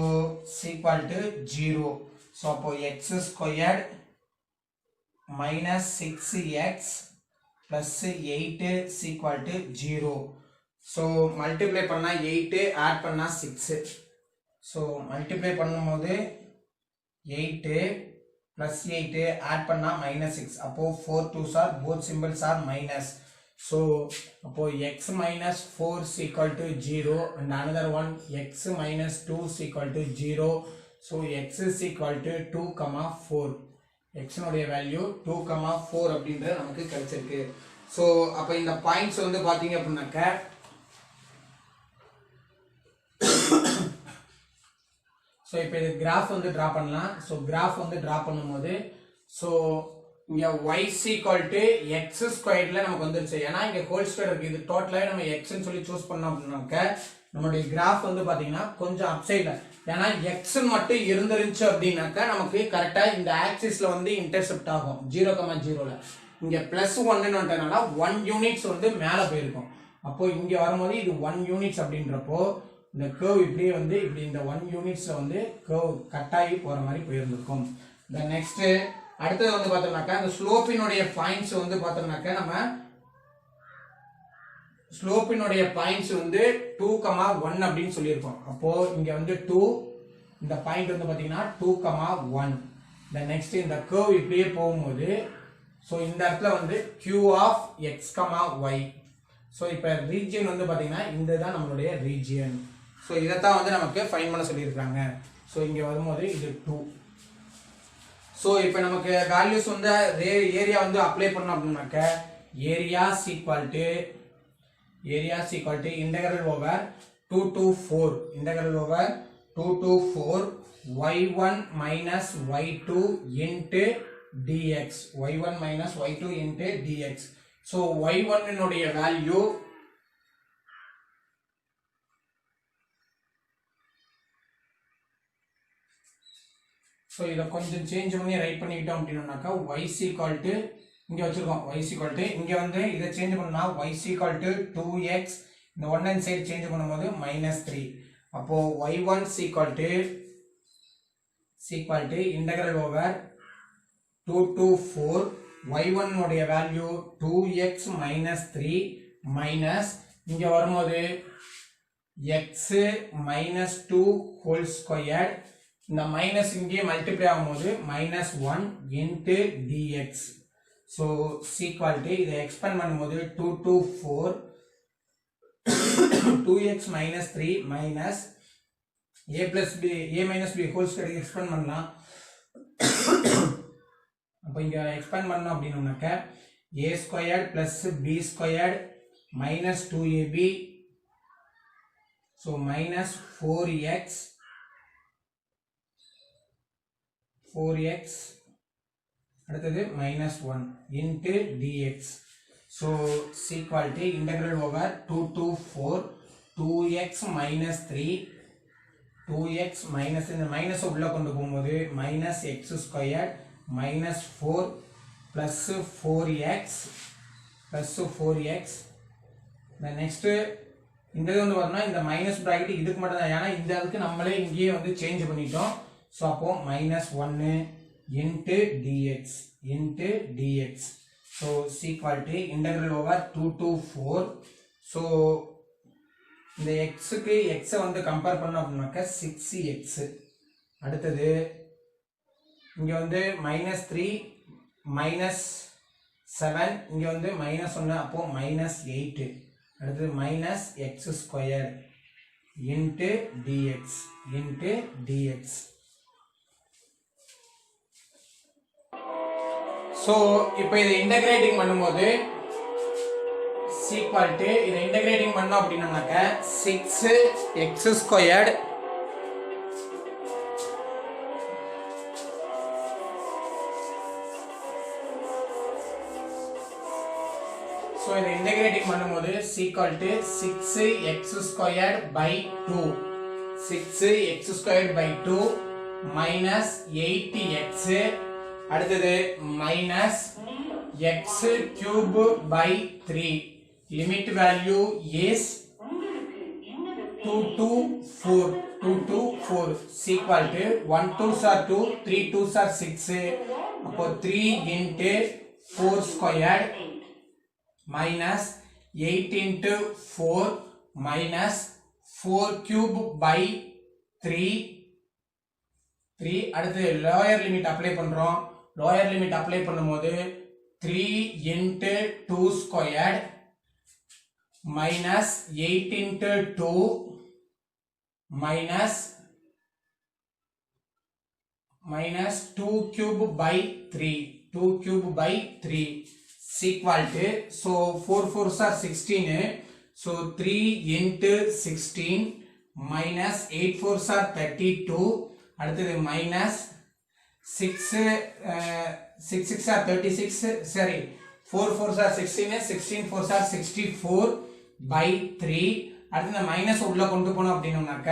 is equal to 0. So அப்போ x squared minus 6x plus 8 is equal to 0. So multiply பண்ணா 8 add பண்ணா 6. So multiply பண்ணும்போது 8 plus 8 add பண்ணா minus 6. அப்போ 4 2s are both symbols are minus. So அப்போ x minus 4 is equal to 0 and another one x minus 2 is equal to 0. So x is equal to 2,4. x நோடைய value 2,4 அப்படின்றது நமக்கு கிடைச்சிருக்கு. So அப்போ இந்த points வந்து பார்த்தீங்க அப்படின்னாக்க ஸோ இப்போ இது கிராஃப் வந்து ட்ரா பண்ணலாம். ஸோ கிராஃப் வந்து ட்ரா பண்ணும்போது ஸோ இங்கே y is equal to x ஸ்கொயர்ல நமக்கு வந்துருச்சு. ஏன்னா இங்கே ஹோல் ஸ்கொயர் இருக்கு, இது டோட்டலாகவே நம்ம எக்ஸ்ன்னு சொல்லி சூஸ் பண்ணோம் அப்படின்னாக்க நம்மளுடைய கிராஃப் வந்து பார்த்தீங்கன்னா கொஞ்சம் அப்சைட்ல, ஏன்னா எக்ஸ்ன்னு மட்டும் இருந்துருந்துச்சு அப்படின்னாக்கா நமக்கு கரெக்டாக இந்த ஆக்சிஸ்ல வந்து இன்டர்செப்ட் ஆகும் 0,0ல. இங்கே +1ன்றதுனால 1 யூனிட்ஸ் வந்து மேலே போயிருக்கும். அப்போ இங்கே வரும்போது இது 1 யூனிட்ஸ் அப்படின்றப்போ இந்த கர்வ் இப்படியே வந்து இப்படி இந்த 1 யூனிட்ஸ்ல வந்து கர்வ் கட்டாயி போற மாதிரி போயிருந்திருக்கும். தென் நெக்ஸ்ட் அடுத்தது வந்து பார்த்தோம்னாக்கா இந்த ஸ்லோப்பினுடைய பாயிண்ட்ஸ் வந்து பார்த்தோம்னாக்கா நம்ம ஸ்லோப்பினுடைய பாயிண்ட்ஸ் வந்து 2,1 அப்படின்னு சொல்லியிருக்கோம். அப்போ இங்க வந்து 2, இந்த பாயிண்ட் வந்து பாத்தீங்கன்னா 2,1. the next இந்த curve இப்படியே போகும்போது ஸோ இந்த இடத்துல வந்து q of x, y. So இப்போ ரீஜியன் வந்து பார்த்தீங்கன்னா இந்த தான் நம்மளுடைய ரீஜியன். ஸோ இதைத்தான் வந்து நமக்கு ஃபைன் பண்ண சொல்லியிருக்காங்க. ஸோ இங்கே வரும்போது இது 2. ஸோ இப்போ நமக்கு வேல்யூஸ் வந்து ஏரியா வந்து அப்ளை பண்ணோம் அப்படின்னாக்க area equal to integral over 2 to 4 integral over 2 to 4 y1 minus y2 into dx, y1 minus y2 into dx. So y1 இனுடைய value so இத கொஞ்சம் சேஞ்ச் பண்ணி ரைட் பண்ணிட்டோம் அப்படினாக்கா y is equal to இங்க வச்சிருக்கோம் y is equal to இங்க வந்து இத சேஞ்ச் பண்ணா y is equal to 2x இந்த one hand side change பண்ணும்போது -3. அப்போ y1 is equal to integral over 2 to 4 y1 உடைய வேல்யூ 2x minus 3 minus இங்க வரும்போது x minus 2 whole squared இந்த மைனஸ் இங்கே மல்டிப்ளை ஆகும்போது -1 into dx. so equal to இதை எக்ஸ்பேண்ட் பண்ணும்போது 2 to 4 2x minus 3 minus a plus b a minus b whole square expand பண்ணலாம். அப்போ இங்க எக்ஸ்பேண்ட் பண்ணோம் அப்படின்னாக்க a squared plus b squared minus 2ab so minus 4x அடுத்தது -1 into dx. so equal to integral over 2 to 4 2x minus 3 2x minus இந்த minus உள்ள கொண்டு போகும்போது minus x squared minus 4 plus 4x the next இந்த இது வந்து வரணும் இந்த மைனஸ் பிராக்கெட் இதுக்கு மட்டும் தான் ஏன்னா இந்த அதுக்கு நம்மளே இங்கேயே வந்து சேஞ்ச் பண்ணிட்டோம். ஸோ அப்போ -1 into dx so equal to integral over 2 to 4 so இந்த xக்கு x வந்து கம்பேர் பண்ணோம் அப்படினாக்க 6x அடுத்தது இங்க வந்து -3 -7 இங்க வந்து -1 அப்போ -8 அடுத்தது -x squared into dx so இப்போ இதை இன்டகிரேட்டிங் பண்ணும்போது equal to இதை இன்டகிரேட்டிங் பண்ணோம் அப்படின்னாக்க 6x squared so இதை இன்டகிரேட்டிங் பண்ணும்போது equal to 6x squared by 2 6x squared by 2 minus 8x அடுத்தது minus x cube by 3 limit value is 2 to 4 equal to 1 2s are 2 3 2s are 6 அப்போ 3 into 4 squared minus 8 into 4 minus 4 cube by 3 அடுத்து lower limit apply பண்றோம். Lower limit apply பண்ணும்போது 3 into 2 squared minus 8 into 2 minus 2 cube by 3 equal to so 4 4s are 16 so 3 into 16 minus 8 4s are 32 அடுத்தது minus 6 6 are 36 sorry 4 4s are 16 16 4s are 64 by 3 அடுத்து இந்த minus உள்ள கொண்டு போனோம் அப்படின்னாக்க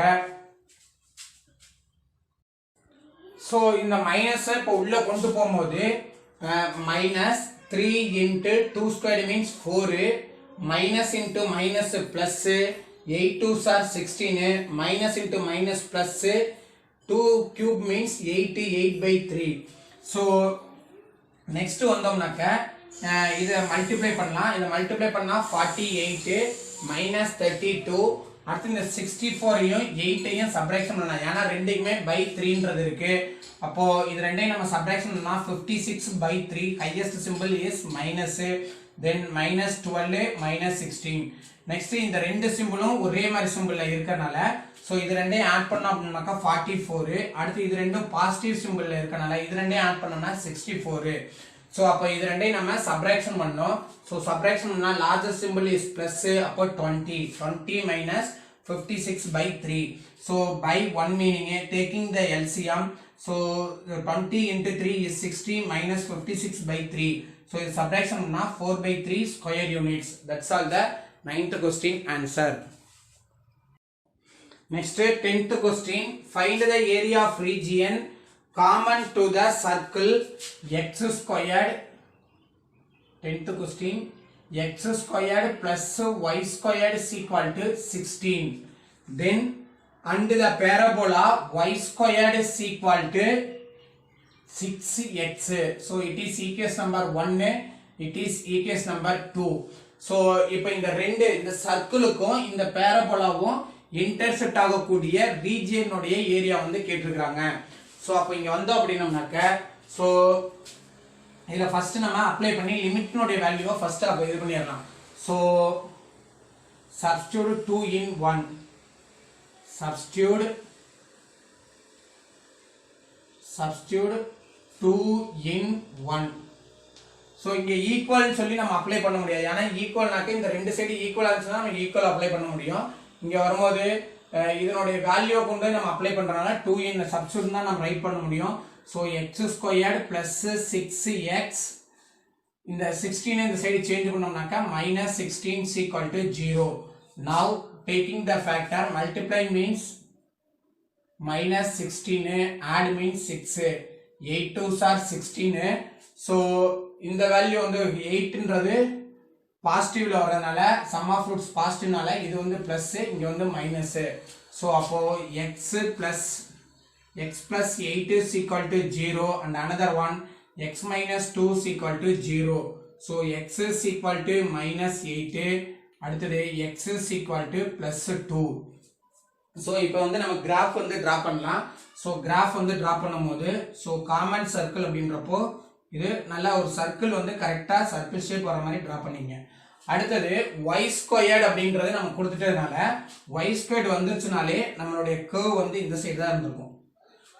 so இந்த மைனஸ் இப்போ உள்ள கொண்டு போகும்போது minus 3 into 2 squared means 4 minus into minus plus 8 2s are 16 minus into minus plus 2 cube means 8 by 3 so next வந்தோம்னாக்க இத மல்டிப்ளை பண்ணலாம். இத மல்டிப்ளை பண்ணா 48 minus 32 அடுத்து இந்த 64ஐயும் 8ஐயும் சப்ட்ராக்ஷன் பண்ணலாம். ஏன்னா ரெண்டுக்குமே by 3ன்றது இருக்கு. அப்போ இது ரெண்டையும் நம்ம சப்ட்ராக்ஷன் பண்ணா 56/3 highest simple is minus, then -12 -16. Next இந்த ரெண்டு சிம்பிளும் ஒரே மாதிரி சிம்பிள்ல இருக்கறனால சோ இது ரெண்டையும் ஆட் பண்ணோம் அப்படினாக்கா 44. அடுத்து இது ரெண்டும் பாசிட்டிவ் சிம்பிள்ல இருக்கறனால இது ரெண்டையும் ஆட் பண்ணோம்னா 64. சோ அப்ப இது ரெண்டையும் நம்ம சப்ட்ராக்ஷன் பண்ணோம். சோ சப்ட்ராக்ஷன் பண்ணா லார்ஜஸ்ட் சிம்பிள் இஸ் பிளஸ், அப்போ 20 minus 56/3. so by one meaning taking the LCM, so 20 into 3 is 60 minus 56/3. so the subtraction na 4/3 square units. That's all the 9th question answer. Next 10th question, find the area of region common to the circle x squared. 10th question, x squared plus y squared is equal to 16. Then and the parabola y squared is equal to 6x. so it is equation number 1, it is equation number 2. so இப்போ இந்த ரெண்டு இந்த சர்க்கிளுக்கும் இந்த பேரபோலாவும் intersect ஆகக்கூடிய region உடைய area வந்து கேட்டிருக்காங்க. So அப்ப இங்க வந்தோம் அப்படினோம்னாக்க சோ இதுல ஃபர்ஸ்ட் நம்ம அப்ளை பண்ணி லிமிட்னுடைய வேல்யூவை ஃபர்ஸ்ட் அப்ப இது பண்ணிரலாம். So substitute 2 in 1, substitute 2 in 1. So இங்க ஈக்குவல் சொல்லி நம்ம அப்ளை பண்ண முடியாது. ஏனா ஈக்குவல்னாக்க இந்த ரெண்டு சைடு ஈக்குவலா இருந்துச்சுனா நம்ம ஈக்குவல் அப்ளை பண்ண முடியும். இங்க வரும்போது இதனுடைய வேல்யூவை கொண்டு நம்ம அப்ளை பண்றனால 2 in சப்ஸ்டிட்யூட் தான் நம்ம ரைட் பண்ண முடியும். So x squared plus 6x, இந்த 16 இந்த side change பண்ணோம்னாக்க -16 is equal to 0. now taking the factor, multiply means -16, add means 6, 8 2s are 16. so இந்த வேல்யூ வந்து 8ன்றது பாசிட்டிவ்ல வரதுனால சம் ஆஃப் ரூட்ஸ் பாசிட்டிவ்னால இது வந்து பிளஸ், இங்க வந்து மைனஸ். சோ அப்போ x plus 8 is equal to 0 and another one x minus 2 is equal to 0. so x is equal to -8, அடுத்தது x is equal to plus 2. So இப்போ வந்து நம்ம கிராஃப் வந்து டிரா பண்ணலாம். சோ கிராஃப் வந்து டிரா பண்ணும்போது so common circle அப்படின்றப்போ இது நல்ல ஒரு சர்க்கிள் வந்து கரெக்டா சர்க்கிள் ஷேப் வர மாதிரி டிரா பண்ணீங்க. அடுத்தது y ஸ்கொயர்ட் அப்படின்றது நம்ம கொடுத்துட்டதுனால y ஸ்கொயர்ட் வந்துச்சுனாலே நம்மளுடைய கர்வ் வந்து இந்த சைடு தான் இருந்திருக்கும்.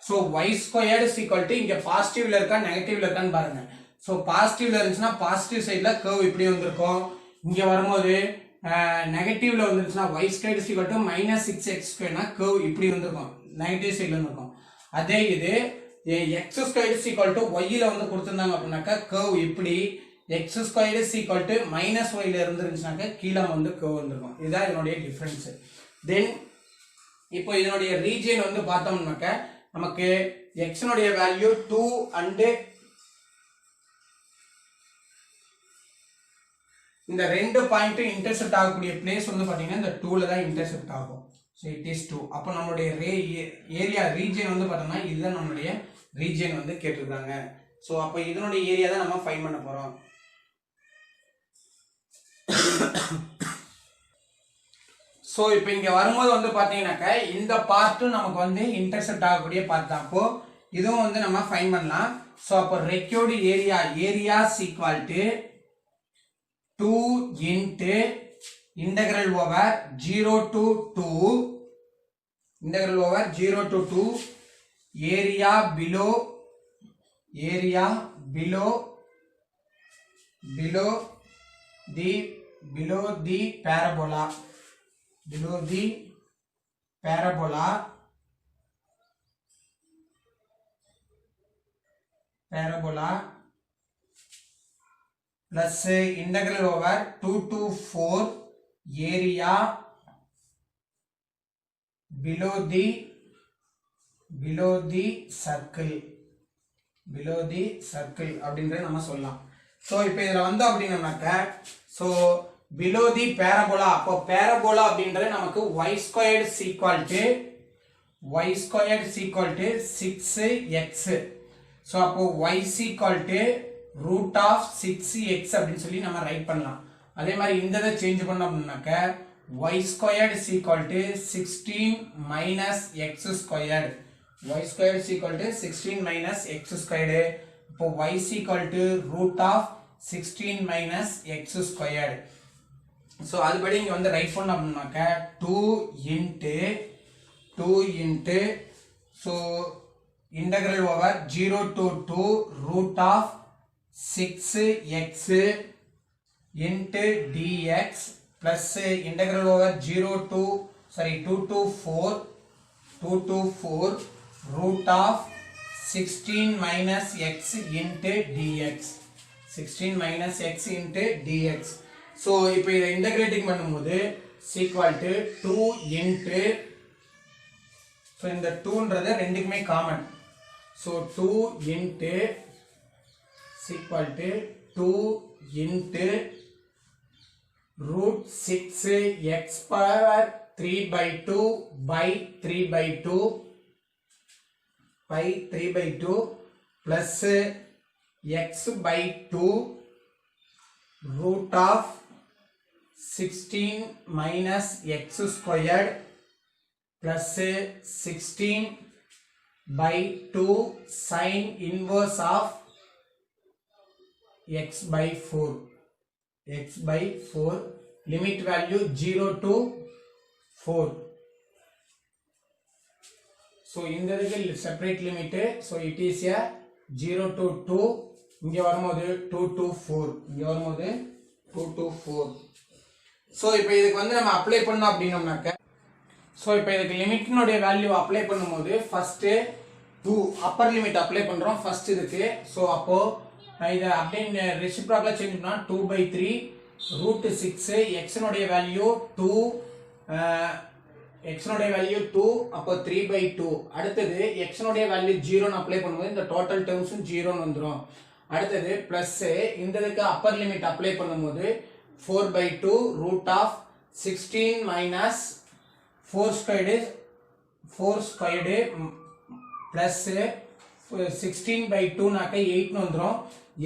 So y squared is equal to இங்க பாசிட்டிவ்ல இருக்கா நெகட்டிவ்ல இருக்கான்னு பாருங்க. சோ பாசிட்டிவ்ல இருந்துச்சுனா பாசிட்டிவ் சைடுல கர்வ் இப்படி வந்திருக்கும். இங்க வரும்போது நெகட்டிவ்ல வந்துச்சுனா y squared is equal to -6x² னா கர்வ் இப்படி வந்திருக்கும், நெகட்டிவ் சைடுல இருக்கும். அதே இது x squared is equal to y ல வந்து கொடுத்திருந்தாங்க அப்படினாக்க கர்வ் இப்படி, x squared is equal to -y ல இருந்துச்சுனாக்க கீழ வந்து கர்வ் வந்திருக்கும். இதுதான் இதனுடைய டிஃபரன்ஸ். தென் இப்போ இதனுடைய ரீஜியன் வந்து பார்த்தோம்னாக்க நமக்கு x னுடைய வேல்யூ 2 and இந்த ரெண்டு பாயிண்ட் இன்டர்செக்ட் ஆகக்கூடிய பிளேஸ் வந்து பாத்தீங்கன்னா இந்த 2 ல தான் இன்டர்செக்ட் ஆகும். so it is 2. அப்ப நம்மளுடைய ஏரியா ரீஜியன் வந்து பார்த்தோம்னா இதுதான் நம்மளுடைய ரீஜியன் வந்து கேட்டிருக்காங்க. சோ அப்ப இதனுடைய ஏரியா தான் நம்ம ஃபைண்ட் பண்ண போறோம். சோ இப்போ இங்க வரும்போது வந்து பாத்தீங்கன்னாக்க இந்த பார்ட் நமக்கு வந்து இன்டர்செக்ட் ஆகக்கூடிய பார்ட் தான். அப்போ இதுவும் வந்து நம்ம ஃபைண்ட் பண்ணலாம். சோ அப்ப required area is equal to 2 into integral over 0 to 2 area below the parabola plus integral over 2 to 4 area below the circle அப்படிங்கறத நம்ம சொல்லலாம். சோ இப்போ இதல வந்து அப்படினாக்க சோ below the parabola, அப்போ parabola அப்படின்றது நமக்கு y squared is equal to 6x. So அப்போ y is equal to root of 6x அப்படின்னு சொல்லி நம்ம ரைட் பண்ணலாம். அதே மாதிரி இந்த இத change பண்ணோம்னாக்க y squared is equal to 16 minus x squared. Y squared is equal to 16 minus x squared. இப்போ y is equal to root of 16 minus x squared. So அதுபடி இங்க வந்து ரைட் பண்ண அப்படினாக்க 2 into so integral over 0 to 2 root of 6x into dx plus integral over 2 to 4 root of 16 minus x into dx. 16 minus x into dx. So இப்போ இதை integrating பண்ணும்போது is equal to 2 into so இந்த 2ன்றது ரெண்டுக்குமே common. So 2 into is equal to 2 into root 6 x power 3 by 2 by 3 by 2 by 3 by 2 plus x by 2 root of 16 minus x squared plus 16 by 2 sin inverse of x by 4 limit value 0 to 4. So இந்த இதுக்கு separate limit, so it is a 0 to 2, இங்க வரும்போது 2 to 4, இங்க வரும்போது 2 to 4. so இப்போ இதுக்கு வந்து நம்ம அப்ளை பண்ணோம் அப்படினோம்னாக்க so இப்போ இதுக்கு லிமிட்னுடைய வேல்யூ அப்ளை பண்ணும்போது ஃபர்ஸ்ட் 2 அப்பர் லிமிட் அப்ளை பண்றோம் ஃபர்ஸ்ட் இதுக்கு. so அப்போ இத அப்படியே ரெசிப்ரோக்கலா சேஞ்ச் பண்ணா 2/3 root 6 x னுடைய வேல்யூ 2 x னுடைய வேல்யூ 2 அப்போ 3/2. அடுத்து x னுடைய வேல்யூ 0 னு அப்ளை பண்ணும்போது இந்த டோட்டல் டேர்ம்ஸும் 0 னு வந்துரும். அடுத்து பிளஸ் இந்ததுக்கு அப்பர் லிமிட் அப்ளை பண்ணும்போது 4/2 root of 16 minus 4 squared plus 16/2 நாக்க 8 னு வந்துரும்.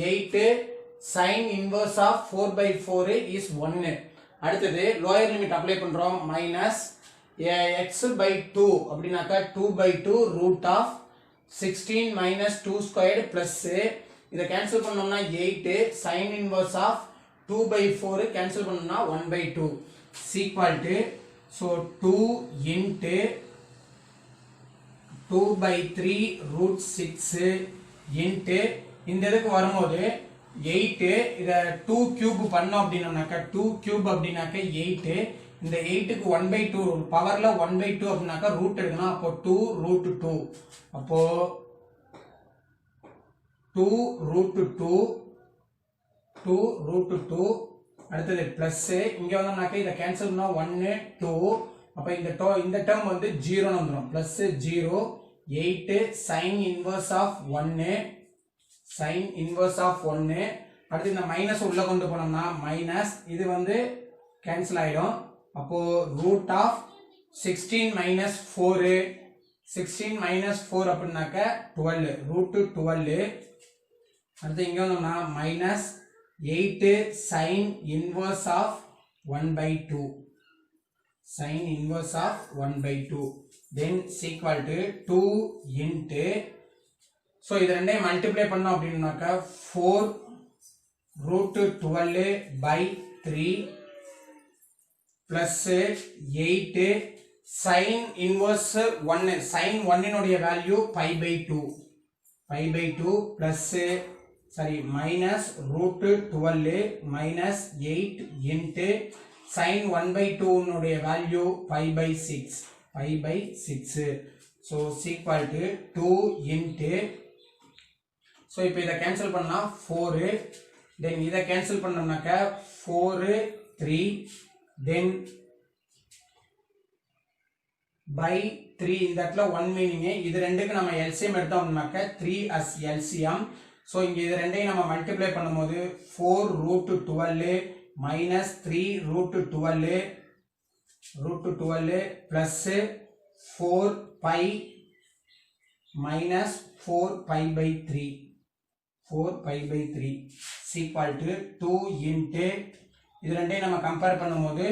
8 sin inverse of 4/4 is 1. அடுத்து லோயர் லிமிட் அப்ளை பண்றோம் minus x by 2 அப்படினாக்க 2/2 root of 16 minus 2 squared plus இத கேன்சல் பண்ணோம்னா 8 sin inverse of 2/4 cancel பண்ணா 1/2 is equal to so 2 into 2/3 root 6 into இந்த இதுக்கு வரும்போது 8 இத 2 cube பண்ணோம் அப்படினாக்க 2 cube அப்படினாக்க 8 இந்த 8 க்கு 1/2 பவர்ல 1/2 அப்படினாக்க ரூட் எடுக்கணும். அப்போ 2 root 2 அப்போ 2 root 2 அடுத்து பிளஸ் இங்க வந்தோம்னாக்க இத கேன்சல் பண்ணா 1 2 அப்ப இந்த டேர்ம் வந்து 0 னு வந்துரும். பிளஸ் 0 8 sin inverse of 1 அடுத்து இந்த மைனஸ் உள்ள கொண்டு போனோம்னா மைனஸ் இது வந்து கேன்சல் ஆயிடும். அப்போ root of 16 minus 4 அப்படினாக்க 12 root 12. அடுத்து இங்க வந்தோம்னா minus 8 sin inverse of 1/2 then is equal to 2 into so இது ரெண்டையும் மல்டிப்ளை பண்ணோம் அப்படினாக்க 4 root 12/3 plus 8 sin inverse 1 sin 1 னுடைய value pi/2 plus minus root 12 minus 8 into sin 1/2 னுடைய value pi/6 so is equal to 2 into so இப்போ இத cancel பண்ணா 4 then இத கேன்சல் பண்ணோம்னாக்க 4 3 then by 3 இந்த இடத்துல 1 மீனிங் இது ரெண்டுக்கு நம்ம LCM எடுத்தோம்னாக்க 3 as LCM. so இங்க இது ரெண்டையும் நம்ம மல்டிப்ளை பண்ணும்போது 4 root 12 minus 3 root 12 plus 4 pi minus 4 pi/3 is equal to 2 into இது ரெண்டையும் நம்ம கம்பேர் பண்ணும்போது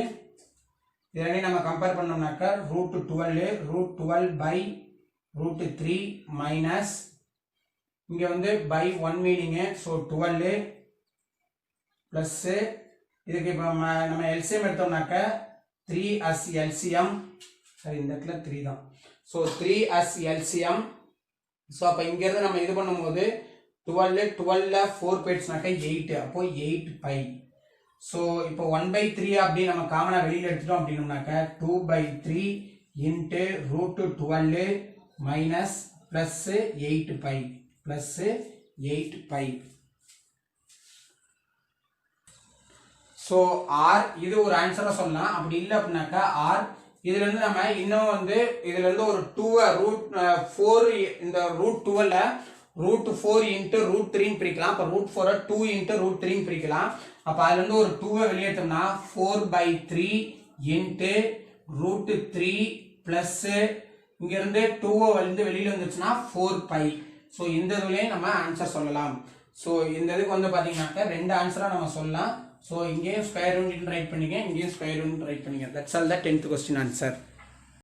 இதனை நம்ம கம்பேர் பண்ணோம்னாக்க ரூட் 12 பை ரூட் 3 மைனஸ் இங்க வந்து பை 1 மீனிங் ஸோ 12 பிளஸ் இதுக்கு இப்போ நம்ம எல்சிஎம் எடுத்தோம்னாக்க 3 as எல்சிஎம் சரி இந்த இடத்துல 3 தான் ஸோ 3 as எல்சிஎம் ஸோ அப்போ இங்கேருந்து நம்ம இது பண்ணும்போது 12 4 போயிடுச்சுனாக்க 8 அப்போ 8 பை ஸோ இப்போ 1/3 அப்படி நம்ம காமனாக வெளியில் எடுத்துட்டோம் அப்படின்னோம்னாக்க 2/3 into root 12 minus plus 8 pi plus 8 pi so ஆர் இது ஒரு ஆன்சராக சொல்லலாம். அப்படி இல்லை அப்படின்னாக்கா ஆர் இதுலேருந்து நம்ம இன்னும் வந்து இதுலேருந்து ஒரு 2 ரூட் 4 இந்த ரூட் 12 ரூட் 4 இன்ட்டு ரூட் 3 பிரிக்கலாம். அப்போ ரூட் 4 2 இன்ட்டு ரூட் 3 பிரிக்கலாம். அப்போ அதுலேருந்து ஒரு 2 வெளியேற்றோம்னா 4/3 இன்ட்டு ரூட் 3 ப்ளஸ் இங்கேருந்து 2 வந்து வெளியில் வந்துச்சுன்னா 4 பை. ஸோ இந்த இதுலேயும் நம்ம ஆன்சர் சொல்லலாம். ஸோ இந்த இதுக்கு வந்து பார்த்தீங்கன்னாக்கா 2 ஆன்சராக நம்ம சொல்லலாம். ஸோ இங்கேயும் ஸ்கொயர் ரூட் ரைட் பண்ணிங்க, இங்கேயும் ஸ்கொயர் ரூட் ரைட் பண்ணிங்க. That's all the 10th question answer.